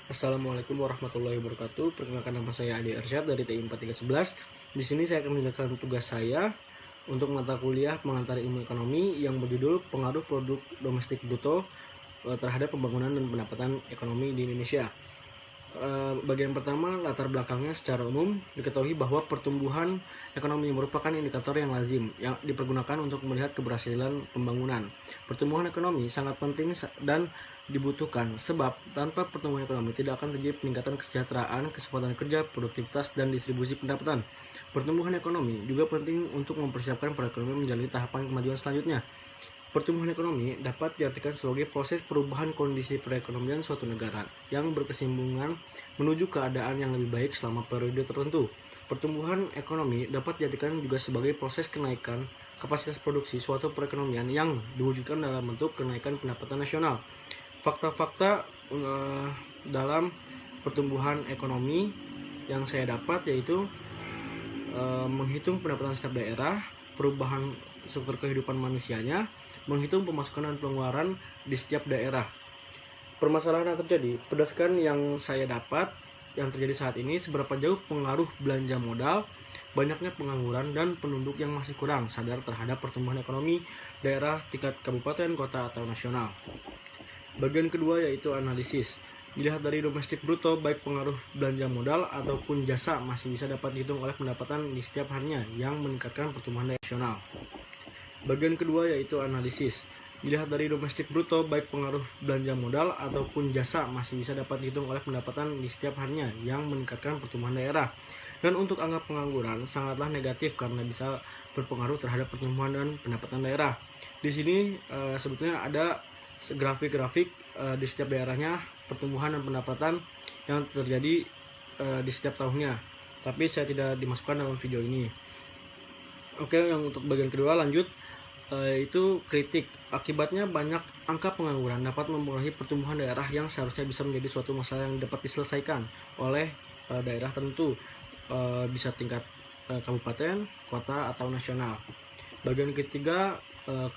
Assalamualaikum warahmatullahi wabarakatuh. Perkenalkan, nama saya Adi Arsyad dari TI 4311. Di sini saya akan menjelaskan tugas saya untuk mata kuliah pengantar ilmu ekonomi yang berjudul Pengaruh Produk Domestik Bruto terhadap pembangunan dan pendapatan ekonomi di Indonesia. Bagian pertama, latar belakangnya. Secara umum diketahui bahwa pertumbuhan ekonomi merupakan indikator yang lazim yang dipergunakan untuk melihat keberhasilan pembangunan. Pertumbuhan ekonomi sangat penting dan dibutuhkan, sebab tanpa pertumbuhan ekonomi tidak akan terjadi peningkatan kesejahteraan, kesempatan kerja, produktivitas, dan distribusi pendapatan. Pertumbuhan ekonomi juga penting untuk mempersiapkan perekonomian menjalani tahapan kemajuan selanjutnya. Pertumbuhan ekonomi dapat diartikan sebagai proses perubahan kondisi perekonomian suatu negara yang berkesinambungan menuju keadaan yang lebih baik selama periode tertentu. Pertumbuhan ekonomi dapat diartikan juga sebagai proses kenaikan kapasitas produksi suatu perekonomian yang diwujudkan dalam bentuk kenaikan pendapatan nasional. Fakta-fakta dalam pertumbuhan ekonomi yang saya dapat yaitu menghitung pendapatan setiap daerah, perubahan struktur kehidupan manusianya, menghitung pemasukan dan pengeluaran di setiap daerah. Permasalahan yang terjadi berdasarkan yang saya dapat yang terjadi saat ini, seberapa jauh pengaruh belanja modal, banyaknya pengangguran, dan penduduk yang masih kurang sadar terhadap pertumbuhan ekonomi daerah tingkat kabupaten, kota, atau nasional. Bagian kedua yaitu analisis. Dilihat dari domestik bruto, baik pengaruh belanja modal ataupun jasa masih bisa dapat dihitung oleh pendapatan di setiap harinya yang meningkatkan pertumbuhan nasional. Bagian kedua yaitu analisis. Dilihat dari domestik bruto, baik pengaruh belanja modal ataupun jasa masih bisa dapat dihitung oleh pendapatan di setiap harinya yang meningkatkan pertumbuhan daerah. Dan untuk angka pengangguran sangatlah negatif karena bisa berpengaruh terhadap pertumbuhan dan pendapatan daerah. Di sini sebetulnya ada grafik-grafik di setiap daerahnya pertumbuhan dan pendapatan yang terjadi di setiap tahunnya. Tapi saya tidak dimasukkan dalam video ini. Oke, yang untuk bagian kedua lanjut. Itu kritik. Akibatnya banyak angka pengangguran dapat mempengaruhi pertumbuhan daerah yang seharusnya bisa menjadi suatu masalah yang dapat diselesaikan oleh daerah tertentu, bisa tingkat kabupaten, kota, atau nasional. Bagian ketiga,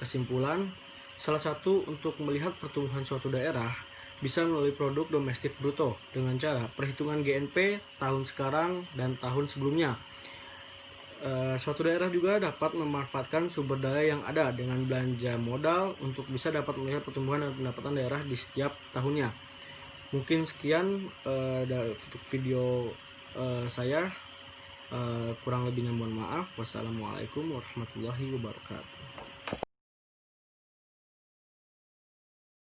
kesimpulan. Salah satu untuk melihat pertumbuhan suatu daerah bisa melalui produk domestik bruto dengan cara perhitungan GNP tahun sekarang dan tahun sebelumnya. Suatu daerah juga dapat memanfaatkan sumber daya yang ada dengan belanja modal untuk bisa dapat melihat pertumbuhan dan pendapatan daerah di setiap tahunnya. Mungkin sekian dari video saya. Kurang lebihnya mohon maaf. Wassalamualaikum warahmatullahi wabarakatuh.